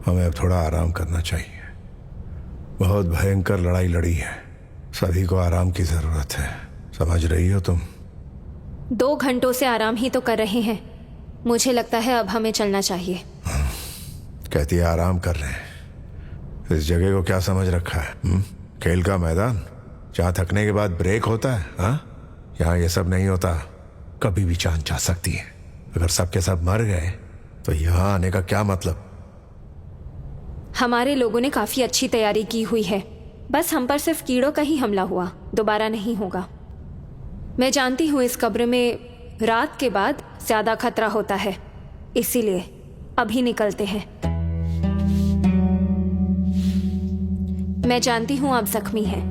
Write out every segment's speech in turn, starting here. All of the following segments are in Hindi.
हमें अब थोड़ा आराम करना चाहिए। बहुत भयंकर लड़ाई लड़ी है, सभी को आराम की जरूरत है, समझ रही हो तुम? 2 घंटों से आराम ही तो कर रहे हैं। मुझे लगता है अब हमें चलना चाहिए। कहती है आराम कर रहे हैं। इस जगह को क्या समझ रखा है? खेल का मैदान जहाँ थकने के बाद ब्रेक होता है? हाँ, यहाँ ये सब नहीं होता। कभी भी जान जा सकती है। अगर सब के सब मर गए तो यहाँ आने का क्या मतलब? हमारे लोगों ने काफी अच्छी तैयारी की हुई है, बस हम पर सिर्फ कीड़ों का ही हमला हुआ, दोबारा नहीं होगा। मैं जानती हूँ इस कब्र में रात के बाद ज्यादा खतरा होता है, इसीलिए अभी निकलते हैं। मैं जानती हूँ आप जख्मी हैं,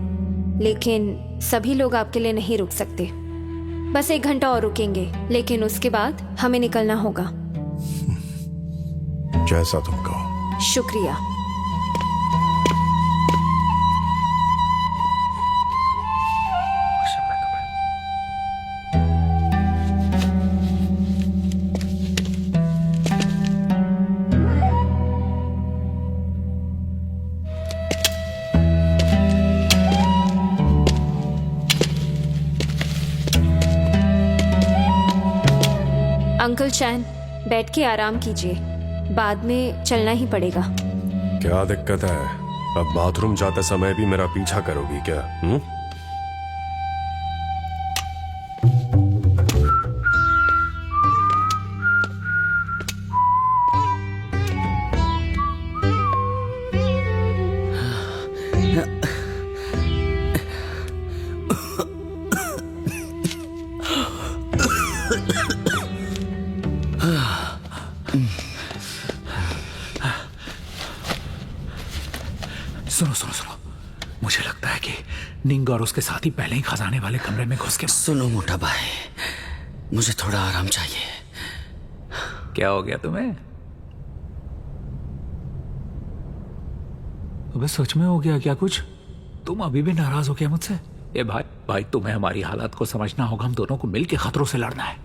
लेकिन सभी लोग आपके लिए नहीं रुक सकते। बस 1 घंटा और रुकेंगे, लेकिन उसके बाद हमें निकलना होगा। जैसा तुम कहो। शुक्रिया। अंकल चैन, बैठ के आराम कीजिए, बाद में चलना ही पड़ेगा। क्या दिक्कत है? अब बाथरूम जाते समय भी मेरा पीछा करोगी क्या? सुनो सुनो सुनो, मुझे लगता है कि निंग और उसके साथी पहले ही खजाने वाले कमरे में घुस के। सुनो मोटा भाई, मुझे थोड़ा आराम चाहिए। क्या हो गया तुम्हें? अबे सच में हो गया क्या कुछ? तुम अभी भी नाराज हो गया मुझसे? ए भाई तुम्हें हमारी हालत को समझना होगा। हम दोनों को मिलकर खतरों से लड़ना है।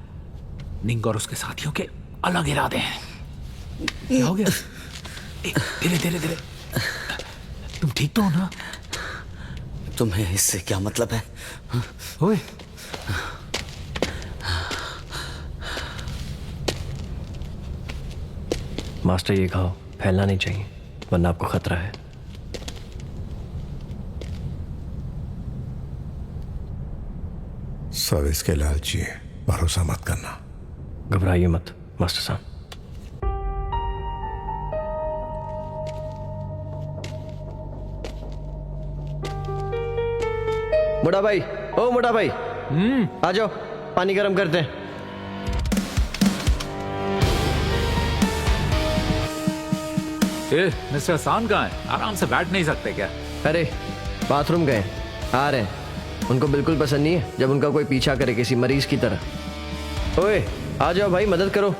निंग और उसके साथियों के अलग इरादे हैं। क्या हो गया? धीरे धीरे धीरे। तुम ठीक तो हो ना? तुम्हें इससे क्या मतलब है? ओए, मास्टर ये घाव फैलना नहीं चाहिए, वरना आपको खतरा है। सब इसके लालची है, भरोसा मत करना। घबराइए मत मास्टर साहब। मोटा भाई, ओ मोटा भाई, आ जाओ, पानी गर्म करते हैं। मिस्टर सान कहाँ है? आराम से बैठ नहीं सकते क्या? अरे बाथरूम गए, आ रहे हैं। उनको बिल्कुल पसंद नहीं है जब उनका कोई पीछा करे किसी मरीज की तरह। ओए आ जाओ भाई, मदद करो।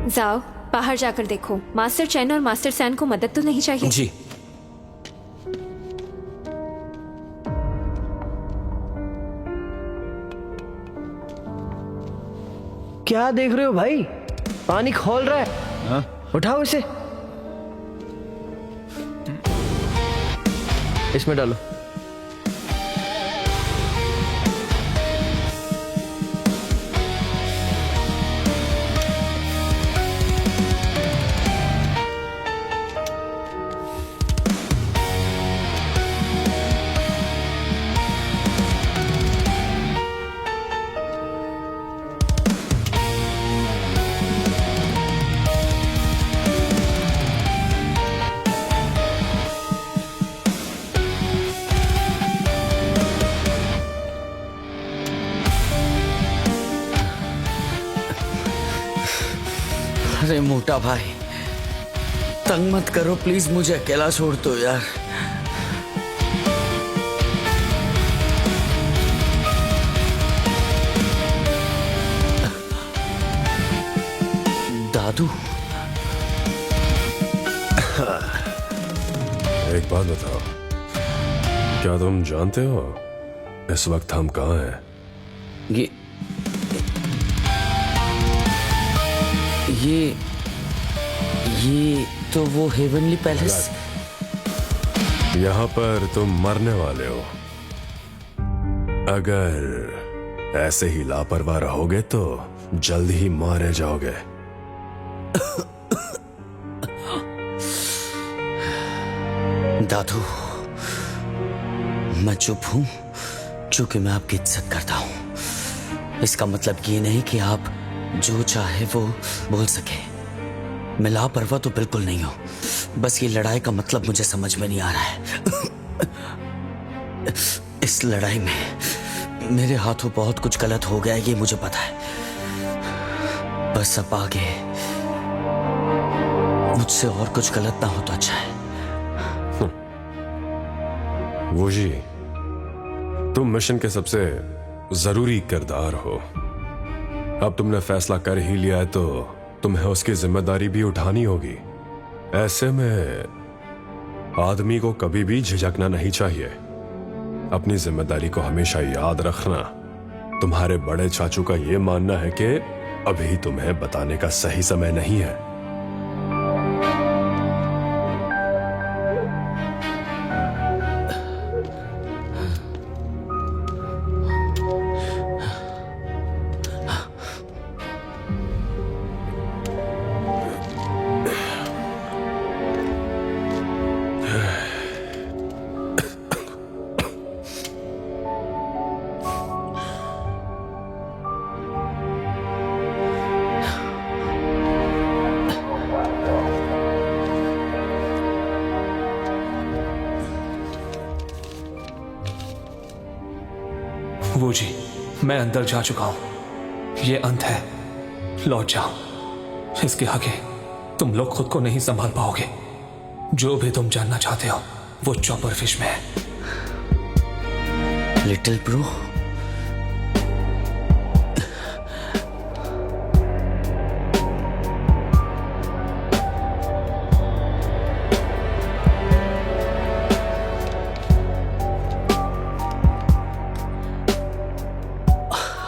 जाओ बाहर जाकर देखो, मास्टर चैन और मास्टर सैन को मदद तो नहीं चाहिए? जी। क्या देख रहे हो भाई? पानी खोल रहा है। हाँ? उठाओ इसे, इसमें डालो। अरे मोटा भाई, तंग मत करो प्लीज, मुझे अकेला छोड़ दो यार। दादू, एक बात बताओ, क्या तुम जानते हो इस वक्त हम कहाँ हैं? ये तो वो हेवनली पैलेस। यहां पर तुम मरने वाले हो। अगर ऐसे ही लापरवाह रहोगे तो जल्द ही मारे जाओगे। दादू, मैं चुप हूं क्योंकि मैं आपकी इज्जत करता हूं। इसका मतलब ये नहीं कि आप जो चाहे वो बोल सके। मैं लापरवाह तो बिल्कुल नहीं हूं, बस ये लड़ाई का मतलब मुझे समझ में नहीं आ रहा है। इस लड़ाई में मेरे हाथों बहुत कुछ गलत हो गया, ये मुझे पता है। बस अब आगे मुझसे और कुछ गलत ना हो तो अच्छा है। वोजी, तुम मिशन के सबसे जरूरी किरदार हो। अब तुमने फैसला कर ही लिया है तो तुम्हें उसकी जिम्मेदारी भी उठानी होगी। ऐसे में आदमी को कभी भी झिझकना नहीं चाहिए। अपनी जिम्मेदारी को हमेशा याद रखना। तुम्हारे बड़े चाचू का यह मानना है कि अभी तुम्हें बताने का सही समय नहीं है। वो जी, मैं अंदर जा चुका हूं। ये अंत है, लौट जाओ। इसके आगे तुम लोग खुद को नहीं संभाल पाओगे। जो भी तुम जानना चाहते हो वो चॉपर फिश में है। लिटिल ब्रो,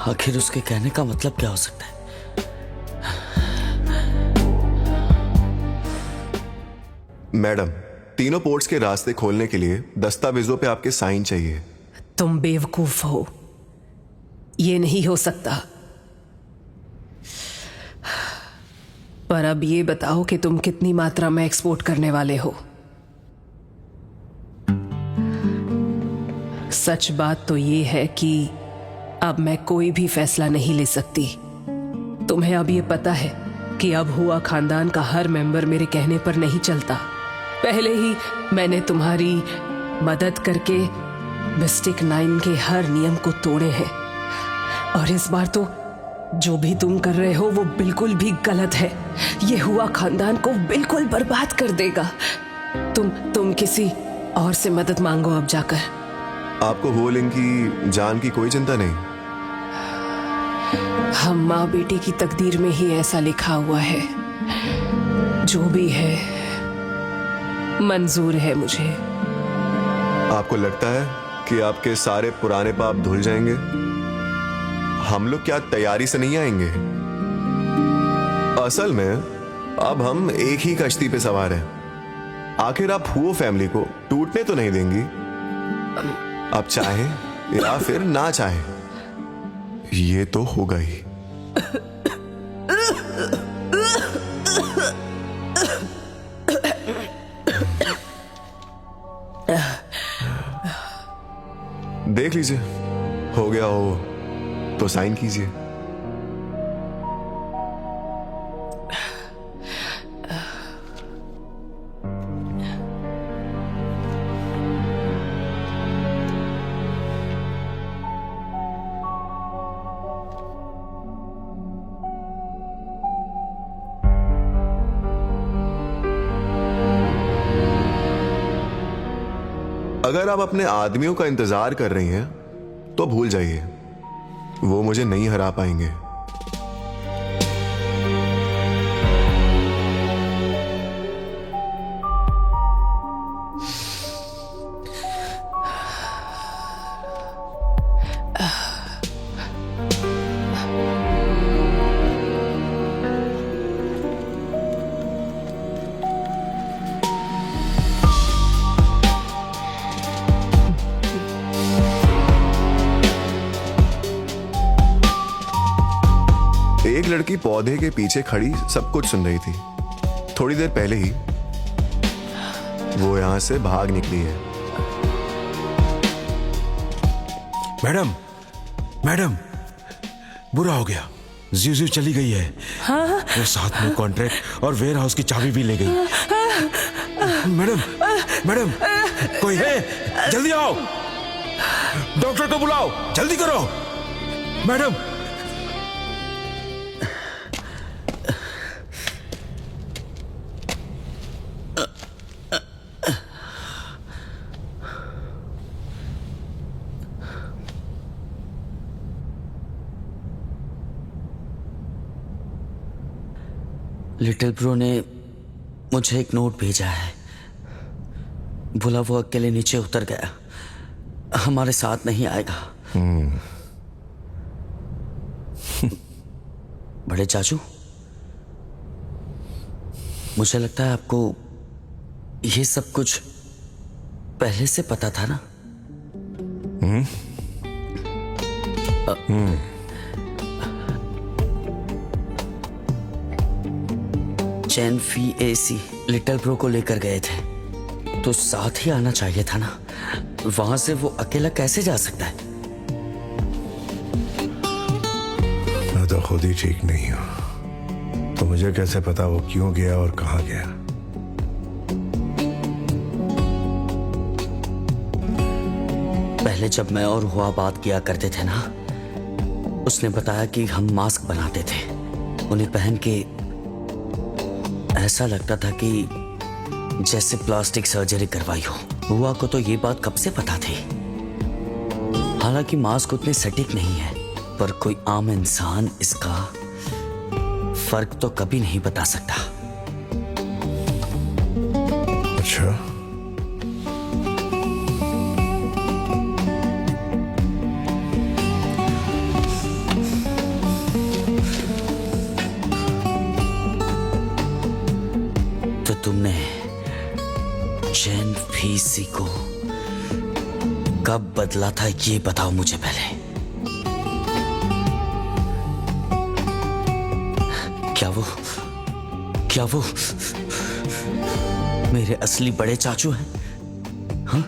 आखिर उसके कहने का मतलब क्या हो सकता है? मैडम, तीनों पोर्ट्स के रास्ते खोलने के लिए दस्तावेजों पे आपके साइन चाहिए। तुम बेवकूफ हो, ये नहीं हो सकता। पर अब ये बताओ कि तुम कितनी मात्रा में एक्सपोर्ट करने वाले हो। सच बात तो ये है कि अब मैं कोई भी फैसला नहीं ले सकती। तुम्हें अब ये पता है कि अब हुआ खानदान का हर मेंबर मेरे कहने पर नहीं चलता। पहले ही मैंने तुम्हारी मदद करके मिस्टिक 9 के हर नियम को तोड़े हैं, और इस बार तो जो भी तुम कर रहे हो वो बिल्कुल भी गलत है। ये हुआ खानदान को बिल्कुल बर्बाद कर देगा। तुम किसी और से मदद मांगो अब जाकर। आपको हो लिंग की जान की कोई चिंता नहीं। हम माँ बेटी की तकदीर में ही ऐसा लिखा हुआ है। जो भी है मंजूर है मुझे। आपको लगता है कि आपके सारे पुराने पाप धुल जाएंगे? हम लोग क्या तैयारी से नहीं आएंगे? असल में अब हम एक ही कश्ती पे सवार हैं। आखिर आप हुओ फैमिली को टूटने तो नहीं देंगी? अब चाहे या फिर ना चाहे, ये तो होगा ही। देख लीजिए, हो गया हो तो साइन कीजिए। अगर आप अपने आदमियों का इंतजार कर रही हैं तो भूल जाइए, वो मुझे नहीं हरा पाएंगे। एक लड़की पौधे के पीछे खड़ी सब कुछ सुन रही थी। थोड़ी देर पहले ही वो यहां से भाग निकली है। मैडम, मैडम, बुरा हो गया। जीजू चली गई है। हाँ? वो साथ में कॉन्ट्रैक्ट और वेयर हाउस की चाबी भी ले गई। मैडम, मैडम, कोई है? जल्दी आओ, डॉक्टर को बुलाओ, जल्दी करो। मैडम, लिटिल ब्रो ने मुझे एक नोट भेजा है। बोला वो अकेले नीचे उतर गया, हमारे साथ नहीं आएगा। बड़े चाचू, मुझे लगता है आपको ये सब कुछ पहले से पता था ना? चैन फी एसी लिटिल ब्रो को लेकर गए थे तो साथ ही आना चाहिए था ना। वहां से वो अकेला कैसे जा सकता है? मैं तो खुद ही ठीक नहीं हूं, तो मुझे कैसे पता वो क्यों गया और कहां गया? पहले जब मैं और हुआ बात किया करते थे ना, उसने बताया कि हम मास्क बनाते थे। उन्हें पहन के ऐसा लगता था कि जैसे प्लास्टिक सर्जरी करवाई हो। हुआ को तो ये बात कब से पता थी। हालांकि मास्क उतने सटीक नहीं है, पर कोई आम इंसान इसका फर्क तो कभी नहीं बता सकता। अच्छा, तो तुमने चैन फीसी को कब बदला था ये बताओ मुझे पहले। क्या वो मेरे असली बड़े चाचू हैं? हाँ?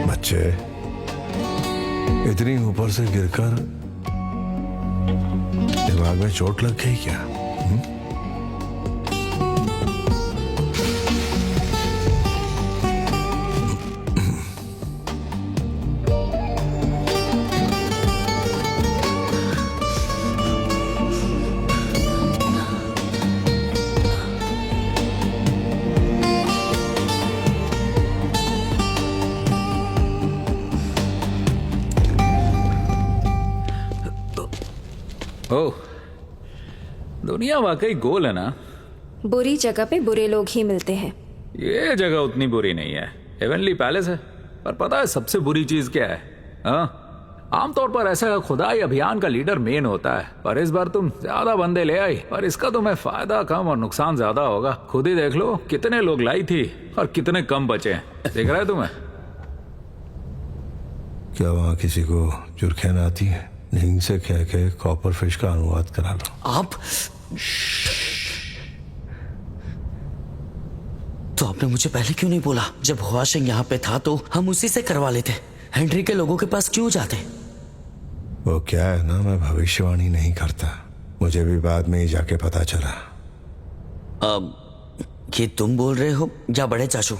बच्चे, इतनी ऊपर से गिरकर दिमाग में चोट लग गई क्या? ओह, दुनिया वाकई गोल है ना। बुरी जगह पे बुरे लोग ही मिलते हैं। ये जगह उतनी बुरी नहीं है, हेवनली पैलेस है। पर पता है सबसे बुरी चीज क्या है? हाँ, आमतौर पर ऐसा खुदाई अभियान का लीडर मेन होता है, पर इस बार तुम ज्यादा बंदे ले आई, पर इसका तुम्हें फायदा कम और नुकसान ज्यादा होगा। खुद ही देख लो कितने लोग लाई थी और कितने कम बचे हैं। देख रहा है तुम्हें? क्या वहां किसी को जुर्खैन आती है? नींद से कह के कॉपर फिश का अनुवाद करा लो। आप तो आपने मुझे पहले क्यों नहीं बोला? जब हुआशेंग यहाँ पे था तो हम उसी से करवा लेते। हेनरी के लोगों के पास क्यों जाते? वो क्या है ना, मैं भविष्यवाणी नहीं करता। मुझे भी बाद में ही जाके पता चला। अब ये तुम बोल रहे हो या बड़े चाचू?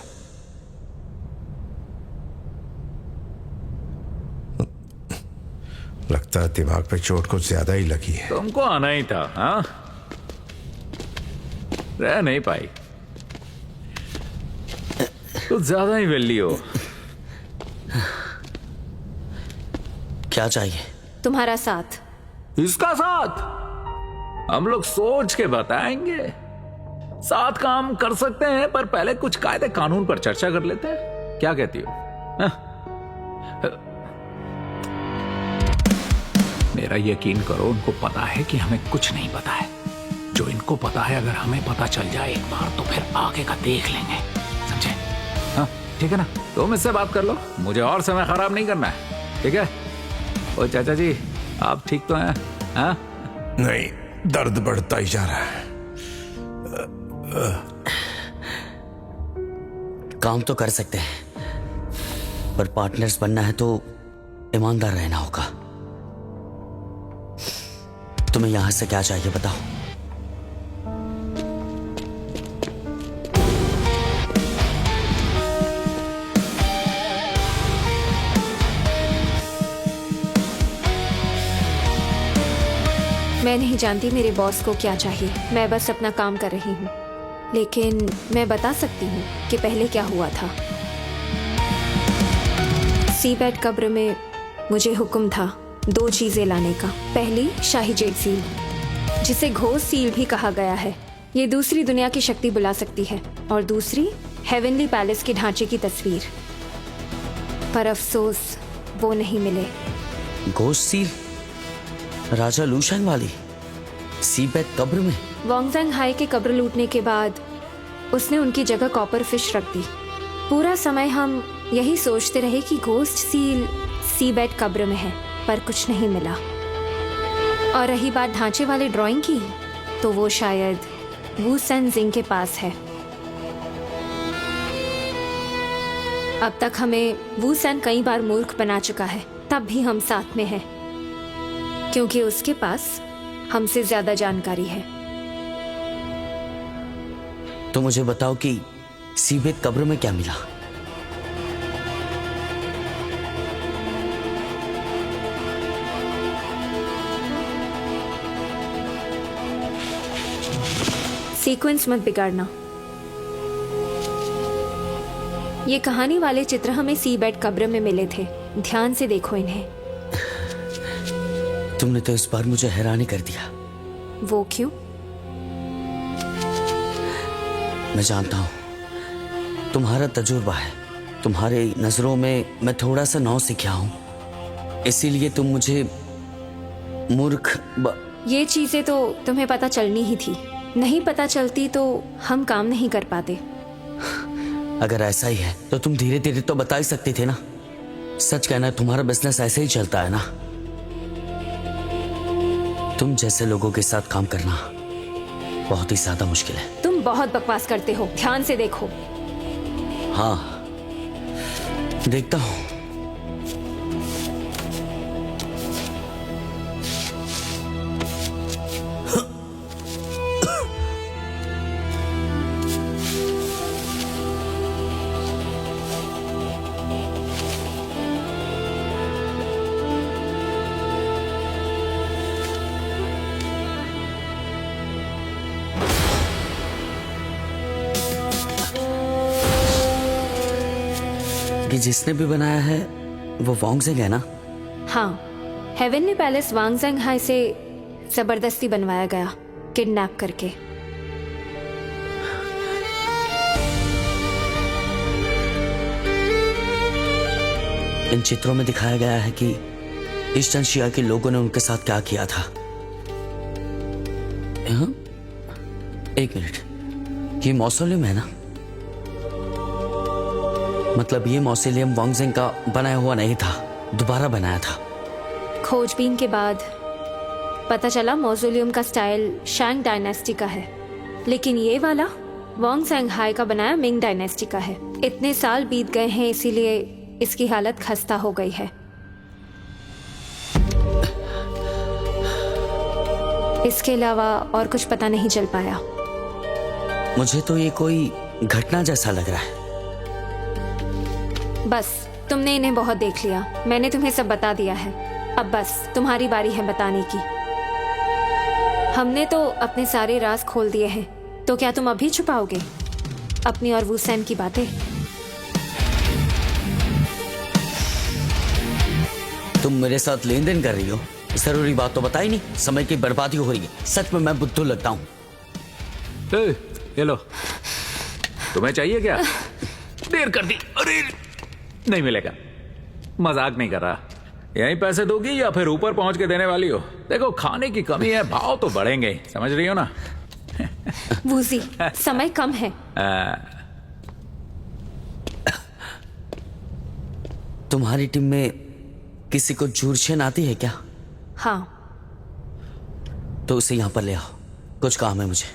लगता है दिमाग पे चोट कुछ ज्यादा ही लगी है। तुमको आना ही था। हाँ, रह नहीं पाई। कुछ ज्यादा ही वेली हो। क्या चाहिए? तुम्हारा साथ। इसका साथ हम लोग सोच के बताएंगे। साथ काम कर सकते हैं, पर पहले कुछ कायदे कानून पर चर्चा कर लेते हैं। क्या कहती हो? हाँ? मेरा यकीन करो, उनको पता है कि हमें कुछ नहीं पता है। जो इनको पता है, अगर हमें पता चल जाए एक बार तो फिर आगे का देख लेंगे। समझे? हाँ? ठीक है ना? तुम इससे बात कर लो, मुझे और समय खराब नहीं करना है, ठीक है? ओ चाचा जी, आप ठीक तो हैं? हाँ? नहीं, दर्द बढ़ता ही जा रहा है। काम तो कर सकते हैं, पर पार्टनर्स बनना है तो ईमानदार रहना होगा। तुम्हें यहां से क्या चाहिए बताओ? मैं नहीं जानती मेरे बॉस को क्या चाहिए, मैं बस अपना काम कर रही हूँ। लेकिन मैं बता सकती हूँ कि पहले क्या हुआ था। सीबेड कब्र में मुझे हुक्म था 2 चीज़ें लाने का। पहली, शाही जेड सील, जिसे घोस्ट सील भी कहा गया है। ये दूसरी दुनिया की शक्ति बुला सकती है। और दूसरी, हेवनली पैलेस के ढांचे की तस्वीर। पर अफसोस वो नहीं मिले। Ghost seal? राजा लूशैन वाली सीबेड कब्र में? वोंगजेंग हाई के कब्र लूटने के बाद उसने उनकी जगह कॉपर फिश रख दी। पूरा समय हम यही सोचते रहे कि घोस्ट सील सीबेड कब्र में है, पर कुछ नहीं मिला। और रही बात ढांचे वाले ड्राइंग की, तो वो शायद वू सेन जिंग के पास है। अब तक हमें वू सेन कई बार मूर्ख बना चुका है, तब भी हम साथ में हैं, क्योंकि उसके पास हमसे ज्यादा जानकारी है। तो मुझे बताओ कि सीबेड कब्र में क्या मिला? सीक्वेंस मत बिगाड़ना। ये कहानी वाले चित्र हमें सीबेड कब्र में मिले थे। ध्यान से देखो इन्हें। तुमने तो इस बार मुझे हैरानी कर दिया। वो क्यों? मैं जानता हूं तुम्हारा तजुर्बा है, तुम्हारे नजरों में मैं थोड़ा सा नौ सीखा हूं, इसीलिए तुम मुझे मूर्ख ये चीजें तो तुम्हें पता चलनी ही थी। नहीं पता चलती तो हम काम नहीं कर पाते। अगर ऐसा ही है तो तुम धीरे धीरे तो बता ही सकते थे ना। सच कहना, तुम्हारा बिजनेस ऐसे ही चलता है ना। तुम जैसे लोगों के साथ काम करना बहुत ही ज्यादा मुश्किल है। तुम बहुत बकवास करते हो, ध्यान से देखो। हाँ, देखता हूं। कि जिसने भी बनाया है वो वोंगजेंग है ना? हाँ, हेवनली पैलेस वांगजेंग हाई से जबरदस्ती बनवाया गया, किडनैप करके। इन चित्रों में दिखाया गया है कि ईस्टर्न शिया के लोगों ने उनके साथ क्या किया था। हाँ? एक मिनट, ये मौसोलियम है ना? मतलब ये मौसोलियम वोंगजेंग का बनाया हुआ नहीं था, दोबारा बनाया था। खोजबीन के बाद पता चला मौसोलियम का स्टाइल शैंग डायनेस्टी का है, लेकिन ये वाला वोंगजेंग हाई का बनाया मिंग डायनेस्टी का है। इतने साल बीत गए हैं, इसीलिए इसकी हालत खस्ता हो गई है। इसके अलावा और कुछ पता नहीं चल पाया। मुझे तो ये कोई घटना जैसा लग रहा है। बस, तुमने इन्हें बहुत देख लिया, मैंने तुम्हें सब बता दिया है। अब बस तुम्हारी बारी है बताने की। हमने तो अपने सारे राज खोल दिए हैं, तो क्या तुम अभी छुपाओगे अपनी और वू सेन की बातें? तुम मेरे साथ लेन देन कर रही हो, जरूरी बात तो बताई नहीं। समय की बर्बादी हो रही है। सच में मैं बुद्धू लगता हूँ। ये लो, तुम्हें चाहिए क्या? देर कर दी। अरे नहीं मिलेगा, मजाक नहीं कर रहा। यहीं पैसे दोगी या फिर ऊपर पहुंच के देने वाली हो? देखो, खाने की कमी है, भाव तो बढ़ेंगे, समझ रही हो ना? वूजी, समय कम है। तुम्हारी टीम में किसी को जूरचेन आती है क्या? हाँ। तो उसे यहां पर ले आओ, कुछ काम है मुझे।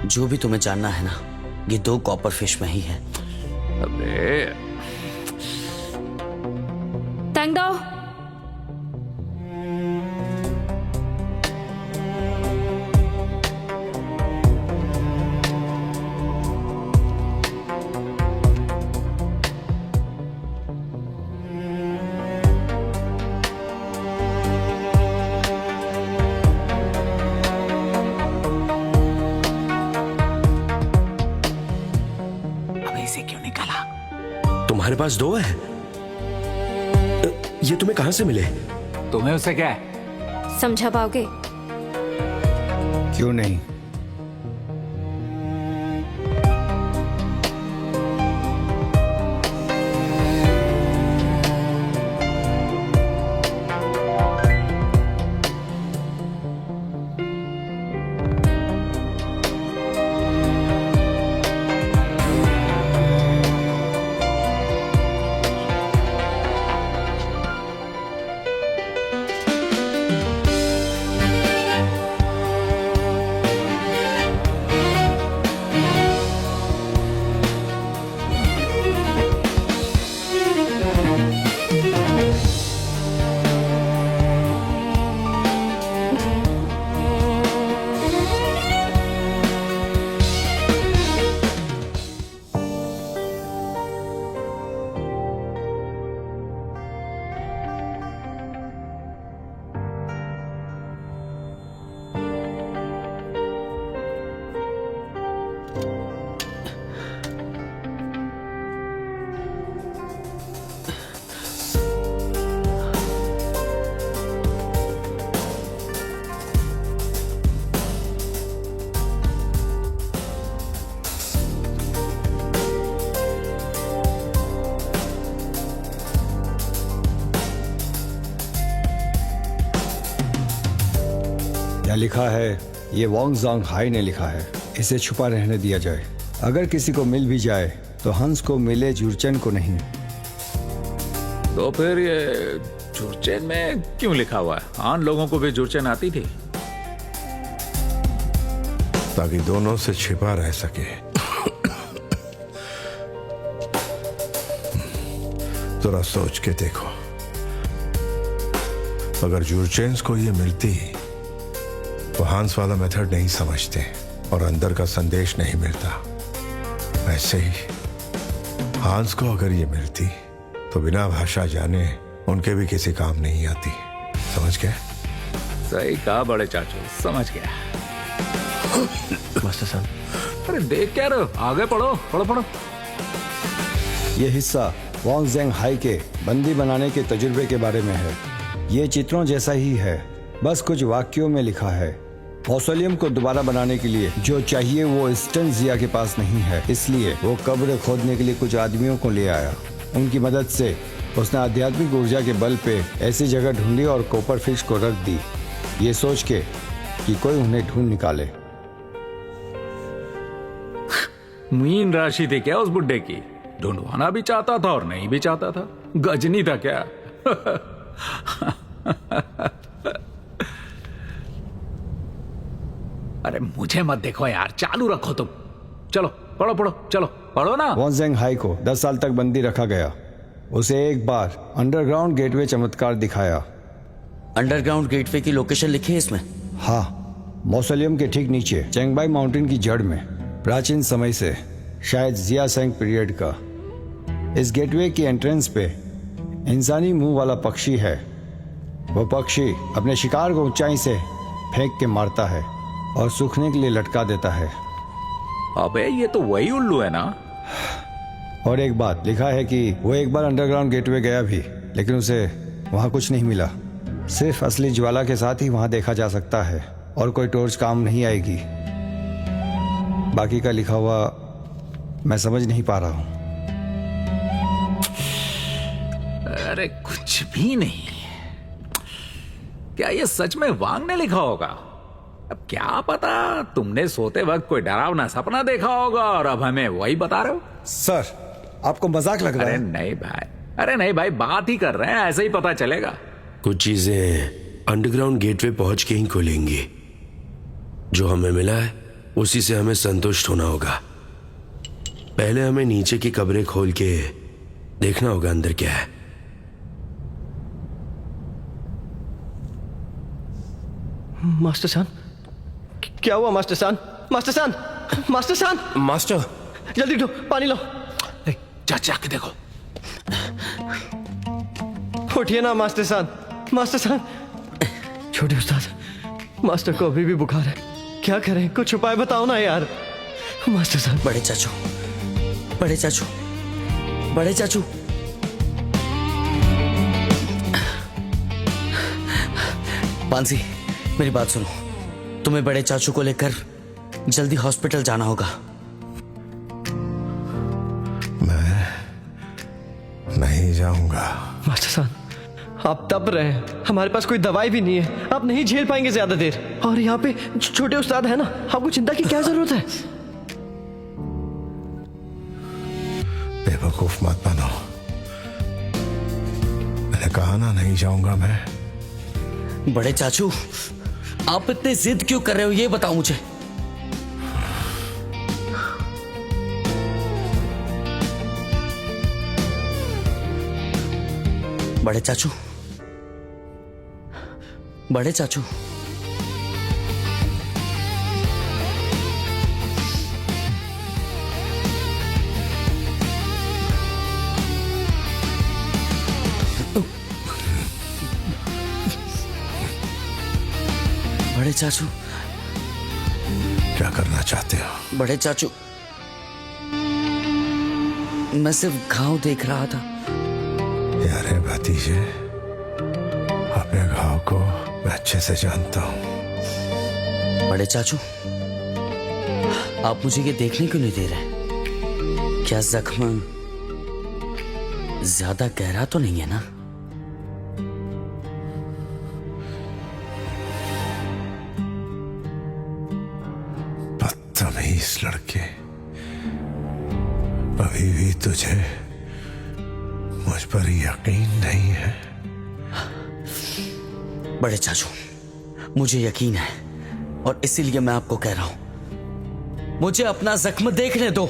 जो भी तुम्हें जानना है ना, ये 2 कॉपर फिश में ही है। अबे तंगदो, अबे इसे क्यों निकाला? तुम्हारे पास 2 है? ये तुम्हें कहां से मिले? तुम्हें उससे क्या है? समझा पाओगे? क्यों नहीं? यहाँ लिखा है, ये वांग ज़ांग हाई ने लिखा है, इसे छुपा रहने दिया जाए। अगर किसी को मिल भी जाए तो हंस को मिले, जूरचेन को नहीं। तो फिर ये जूरचेन में क्यों लिखा हुआ है? आन लोगों को भी जूरचेन आती थी। ताकि दोनों से छिपा रह सके। जरा सोच के देखो, अगर जूरचेन्स को ये मिलती तो हांस वाला मेथड नहीं समझते और अंदर का संदेश नहीं मिलता। ऐसे ही हांस को अगर ये मिलती तो बिना भाषा जाने उनके भी किसी काम नहीं आती। समझ गए? सही कहा बड़े चाचू, समझ गया। मास्टर साहब, अरे देख क्या रहे हो, आगे पढ़ो पढ़ो पढ़ो। ये हिस्सा वांग ज़ेंग हाई के बंदी बनाने के तजुर्बे के बारे में है। ये चित्रों जैसा ही है, बस कुछ वाक्यों में लिखा है। मौसोलियम को दोबारा बनाने के लिए जो चाहिए वो ईस्टर्न जिया के पास नहीं है, इसलिए वो कब्र खोदने के लिए कुछ आदमियों को ले आया। उनकी मदद से उसने आध्यात्मिक ऊर्जा के बल पे ऐसी जगह ढूंढी और कॉपर फिश को रख दी, ये सोच के कि कोई उन्हें ढूंढ निकाले। मीन राशि थी क्या उस बुड्ढे की? ढूंढवाना भी चाहता था और नहीं भी चाहता था। गजनी था क्या? अरे मुझे मत देखो यार, चालू रखो तुम। चलो पढ़ो पढ़ो, चलो पढ़ो ना। वांग ज़ेंग हाई को 10 साल तक बंदी रखा गया। उसे एक बार अंडरग्राउंड गेटवे चमत्कार दिखाया। अंडरग्राउंड गेटवे की लोकेशन लिखी है इसमें? हाँ, मौसोलियम के ठीक नीचे चेंगबाई माउंटेन की जड़ में, प्राचीन समय से, शायद जिया सेंग पीरियड का। इस गेटवे की एंट्रेंस पे इंसानी मुंह वाला पक्षी है। वो पक्षी अपने शिकार को ऊंचाई से फेंक के मारता है और सूखने के लिए लटका देता है। अबे ये तो वही उल्लू है ना? और एक बात लिखा है कि वो एक बार अंडरग्राउंड गेटवे गया भी, लेकिन उसे वहां कुछ नहीं मिला। सिर्फ असली ज्वाला के साथ ही वहां देखा जा सकता है और कोई टॉर्च काम नहीं आएगी। बाकी का लिखा हुआ मैं समझ नहीं पा रहा हूं। अरे कुछ भी नहीं। क्या ये सच में वांग ने लिखा होगा? अब क्या पता तुमने सोते वक्त कोई डरावना सपना देखा होगा और अब हमें वही बता रहे हो। सर, आपको मजाक लग रहा अरे है? नहीं भाई, अरे नहीं भाई, बात ही कर रहे हैं, ऐसे ही पता चलेगा। कुछ चीजें अंडरग्राउंड गेटवे पहुंच के ही खुलेंगी। जो हमें मिला है उसी से हमें संतुष्ट होना होगा। पहले हमें नीचे की कब्रें खोल के देखना होगा अंदर क्या है। मास्टर सान, क्या हुआ मास्टर सान? मास्टर सान, मास्टर सान, मास्टर जल्दी उठो, पानी लो। जा जाके देखो। उठिए ना मास्टर सान, मास्टर सान। छोटे उस्ताद, मास्टर को अभी भी बुखार है, क्या करें? कुछ उपाय बताओ ना यार। मास्टर सान। बड़े चाचू, बड़े चाचू, बड़े चाचू, पांसी, मेरी बात सुनो। तुम्हें बड़े चाचू को लेकर जल्दी हॉस्पिटल जाना होगा। मैं नहीं जाऊंगा। मास्टर साहब, आप तप रहे हैं, हमारे पास कोई दवाई भी नहीं है, आप नहीं झेल पाएंगे ज्यादा देर। और यहाँ पे छोटे उस्ताद है ना, आपको चिंता की क्या जरूरत है? बेवकूफ मत बनो। मैंने कहा ना नहीं जाऊंगा मैं। बड़े चाचू, आप इतने जिद क्यों कर रहे हो ये बताओ मुझे। बड़े चाचू, बड़े चाचू, बड़े चाचू, क्या करना चाहते हो? बड़े चाचू, मैं सिर्फ घाव देख रहा था। यारे भतीजे, अपने घाव को मैं अच्छे से जानता हूं। बड़े चाचू, आप मुझे ये देखने क्यों नहीं दे रहे? क्या जख्म ज्यादा गहरा तो नहीं है ना? बदतमीज लड़के, अभी भी तुझे मुझ पर यकीन नहीं है? बड़े चाचू, मुझे यकीन है और इसीलिए मैं आपको कह रहा हूं, मुझे अपना जख्म देखने दो।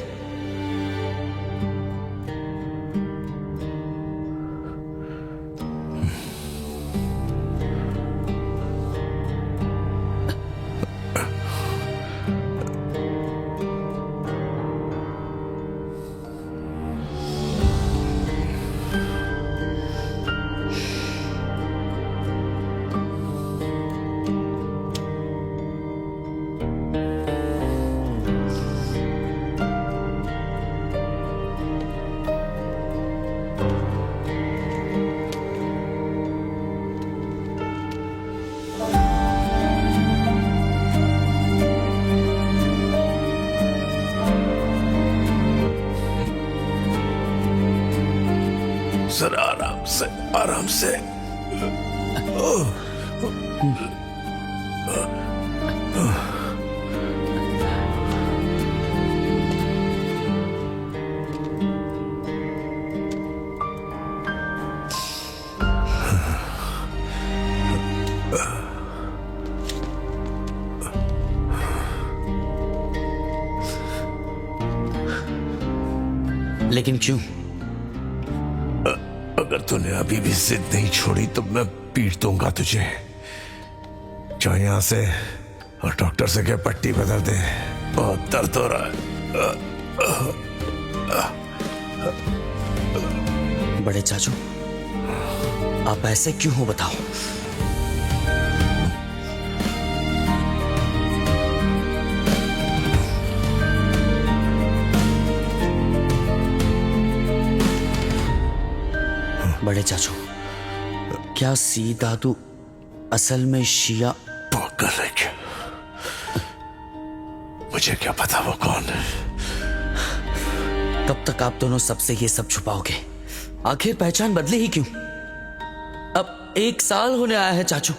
सर, आराम से, आराम से। लेकिन क्यों? अगर तूने अभी भी जिद नहीं छोड़ी तो मैं पीट दूंगा तुझे। जो यहां से और डॉक्टर से क्या पट्टी बदल दे, बहुत दर्द हो रहा है। बड़े चाचू, आप ऐसे क्यों हो बताओ? बड़े चाचू, क्या सी दादू असल में शिया? पागल है क्या? मुझे क्या पता वो कौन है? कब तक आप दोनों सबसे ये सब छुपाओगे? आखिर पहचान बदली ही क्यों? अब 1 साल होने आया है चाचू।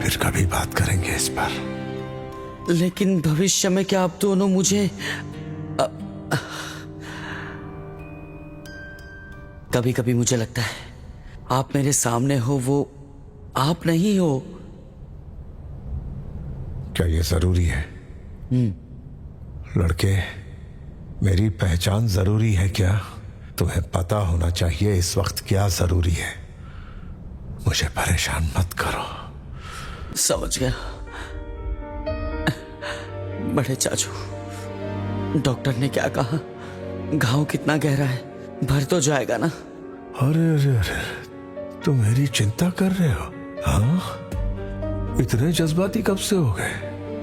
फिर कभी बात करेंगे इस पर। लेकिन भविष्य में क्या आप दोनों मुझे कभी कभी मुझे लगता है आप मेरे सामने हो, वो आप नहीं हो। क्या ये जरूरी है? लड़के, मेरी पहचान जरूरी है क्या? तुम्हें पता होना चाहिए इस वक्त क्या जरूरी है। मुझे परेशान मत करो। समझ गया। बड़े चाचू, डॉक्टर ने क्या कहा? घाव कितना गहरा है? भर तो जाएगा ना? अरे अरे अरे, तुम मेरी चिंता कर रहे हो? हाँ, इतने जज्बाती कब से हो गए?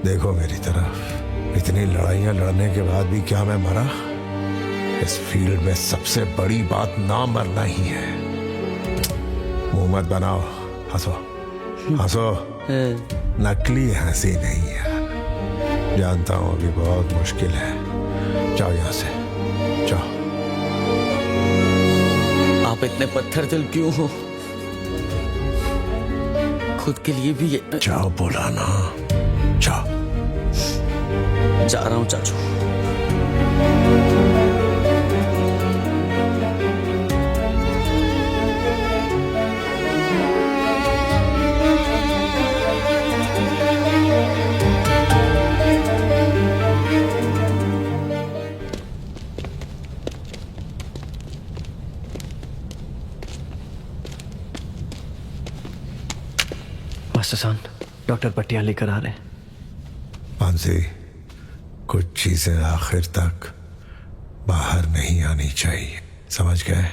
देखो मेरी तरफ, इतनी लड़ाइयां लड़ने के बाद भी क्या मैं मरा? इस फील्ड में सबसे बड़ी बात ना मरना ही है। मुंह मत बनाओ, हंसो हंसो। नकली हंसी नहीं है। जानता हूं अभी बहुत मुश्किल है। जाओ यहां से, जाओ। आप इतने पत्थर दिल क्यों हो? खुद के लिए भी ये जाओ, बोला ना, जाओ। जा रहा हूं चाचू। मास्टर साहब, डॉक्टर पट्टियां लेकर आ रहे हैं। मानसी, कुछ चीजें आखिर तक बाहर नहीं आनी चाहिए, समझ गए?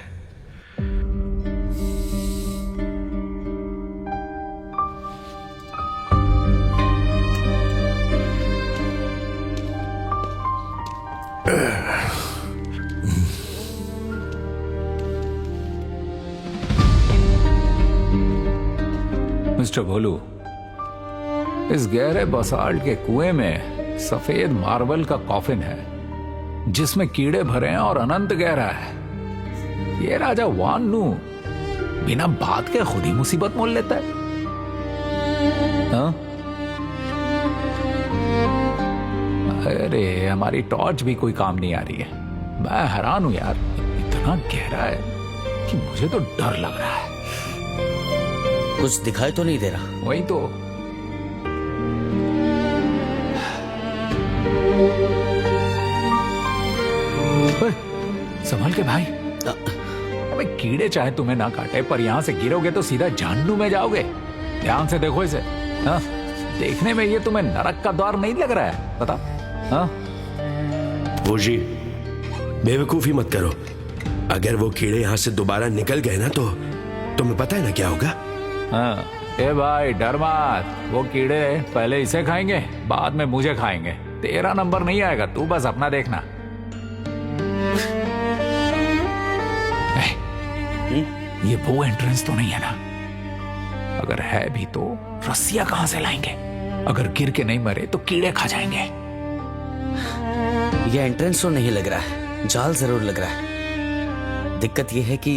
मिस्टर भोलू, इस गहरे बसाल्ट के कुएं में सफेद मार्बल का कॉफिन है जिसमें कीड़े भरे हैं और अनंत गहरा है। ये राजा वान नू बिना बात के खुद ही मुसीबत मोल लेता है। हाँ? अरे हमारी टॉर्च भी कोई काम नहीं आ रही है। मैं हैरान हूं यार, इतना गहरा है कि मुझे तो डर लग रहा है। कुछ दिखाई तो नहीं दे रहा? वही तो। संभल के भाई। अबे कीड़े चाहे तुम्हें ना काटे, पर यहां से गिरोगे तो सीधा जानू में जाओगे। ध्यान से देखो इसे। हाँ? देखने में ये तुम्हें नरक का द्वार नहीं लग रहा है? पता? हाँ? वो जी, बेवकूफी मत करो। अगर वो कीड़े यहां से दोबारा निकल गए ना तो तुम्हें पता है ना क्या होगा? हाँ, ए भाई डर मत। वो कीड़े पहले इसे खाएंगे, बाद में मुझे खाएंगे। तेरा नंबर नहीं आएगा, तू बस अपना देखना। ये वो एंट्रेंस तो नहीं है ना? अगर है भी तो रस्सियां कहां से लाएंगे? अगर गिर के नहीं मरे तो कीड़े खा जाएंगे। ये एंट्रेंस तो नहीं लग रहा है, जाल जरूर लग रहा है। दिक्कत ये है कि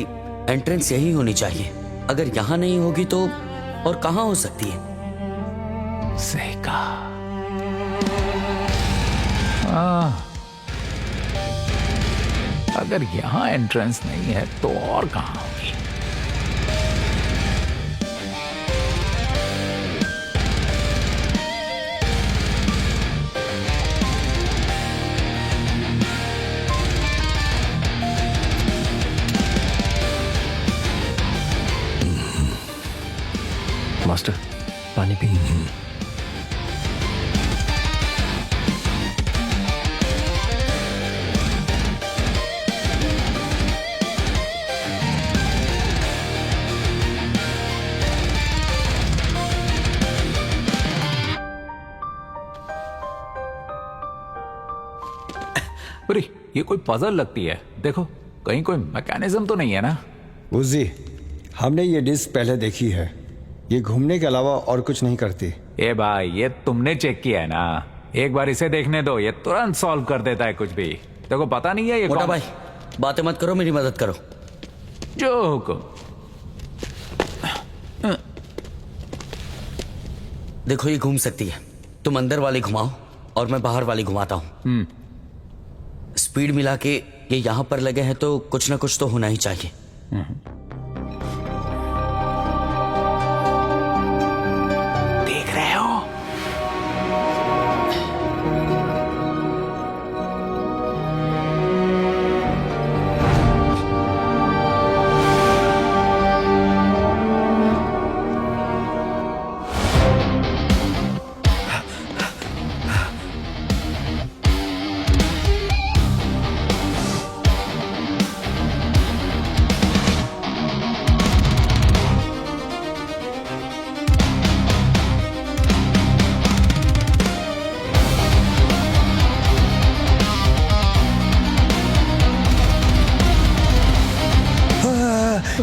एंट्रेंस यही होनी चाहिए। अगर यहां नहीं होगी तो और कहां हो सकती है? सही कहा। अगर यहां एंट्रेंस नहीं है तो और कहां होगी? मास्टर, पानी पी। अरे ये कोई पजल लगती है। देखो कहीं कोई मैकेनिज्म तो नहीं है ना? उजी, हमने ये डिस्क पहले देखी है। ये घूमने के अलावा और कुछ नहीं करती। ए भाई, ये तुमने चेक किया है ना? एक बार इसे देखने दो, ये तुरंत सॉल्व कर देता है कुछ भी। देखो पता नहीं है ये मोटा भाई, बातें मत करो, मेरी मदद करो। जो हुकुम। देखो ये घूम सकती है, तुम अंदर वाली घुमाओ और मैं बाहर वाली घुमाता हूं। स्पीड मिला के ये यहां पर लगे हैं तो कुछ ना कुछ तो होना ही चाहिए। देख रहे हो?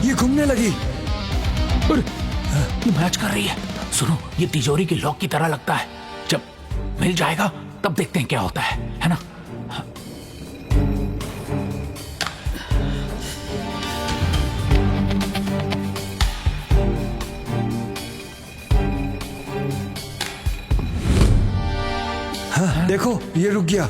ये घूमने लगी। ये मैच कर रही है। सुनो, ये तिजोरी के लॉक की तरह लगता है। जब मिल जाएगा तब देखते हैं क्या होता है ना? हाँ, देखो ये रुक गया।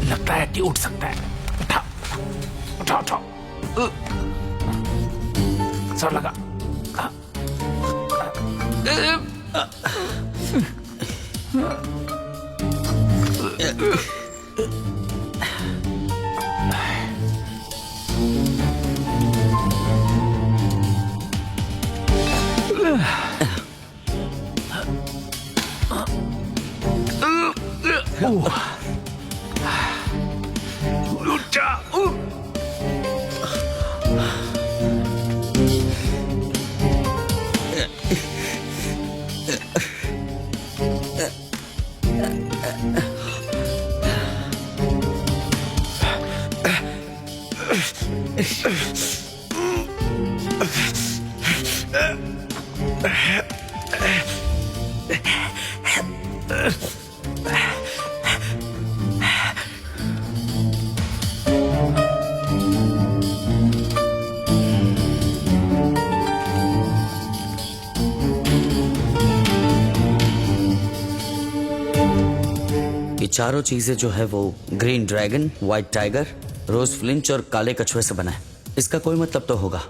लगता है कि उठ सकता है। उठा उठा उठा। सर लगा। ये चारों चीजें जो है वो ग्रीन ड्रैगन, व्हाइट टाइगर, रोज फ्लिंच और काले कछुए से बना है। इसका कोई मतलब तो होगा।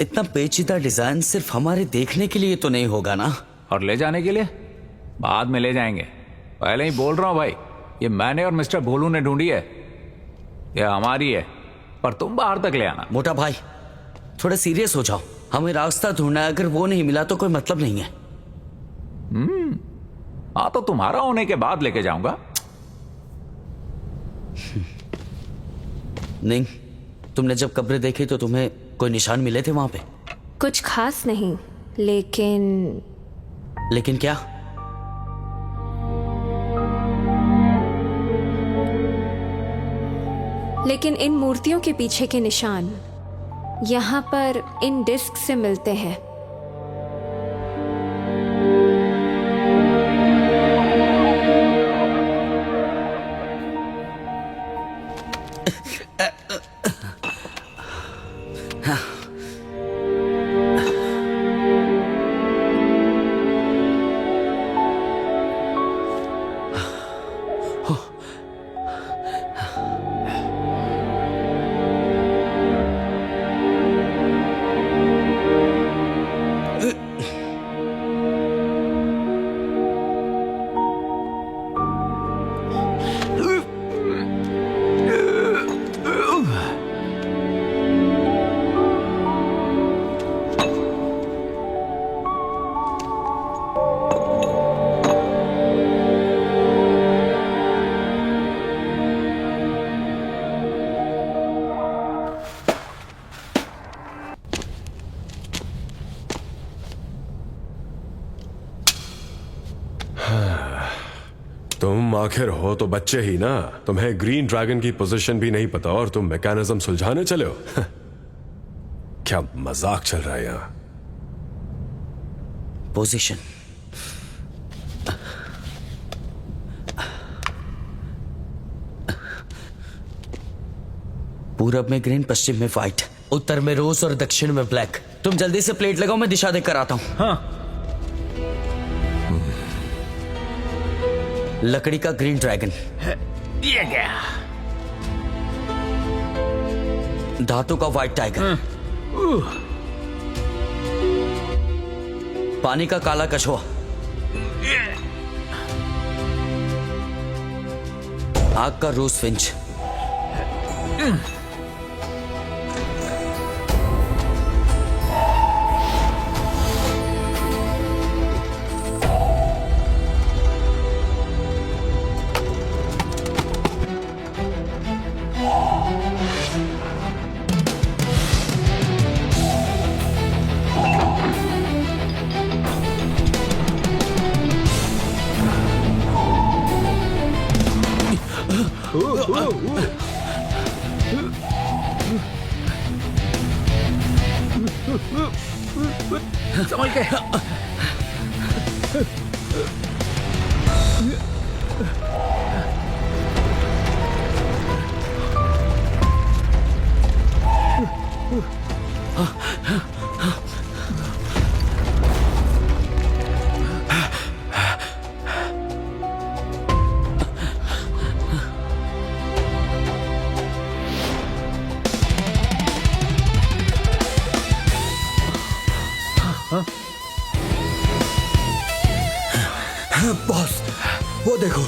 इतना पेचीदा डिजाइन सिर्फ हमारे देखने के लिए तो नहीं होगा ना? और ले जाने के लिए बाद में ले जाएंगे। पहले ही बोल रहा हूं भाई, ये मैंने और मिस्टर भोलू ने ढूंढी है। ये हमारी है, पर तुम बाहर तक ले आना। मोटा भाई थोड़ा सीरियस हो जाओ। हमें रास्ता ढूंढना है, अगर वो नहीं मिला तो कोई मतलब नहीं है। हाँ तो तुम्हारा होने के बाद लेके जाऊंगा। नहीं, तुमने जब कब्रें देखी तो तुम्हें कोई निशान मिले थे वहां पे? कुछ खास नहीं, लेकिन क्या? लेकिन इन मूर्तियों के पीछे के निशान यहाँ पर इन डिस्क से मिलते हैं। तुम आखिर हो तो बच्चे ही ना। तुम्हें ग्रीन ड्रैगन की पोजीशन भी नहीं पता और तुम मैकेनिज्म सुलझाने चले हो। क्या मजाक चल रहा है यहां? पोजीशन पूरब में ग्रीन, पश्चिम में व्हाइट, उत्तर में रोज और दक्षिण में ब्लैक। तुम जल्दी से प्लेट लगाओ, मैं दिशा देकर आता हूं। हाँ। लकड़ी का ग्रीन ड्रैगन, ये क्या? धातु का व्हाइट टाइगर, पानी का काला कछुआ, आग का रूस फिंच, संभल के। बॉस, वो देखो।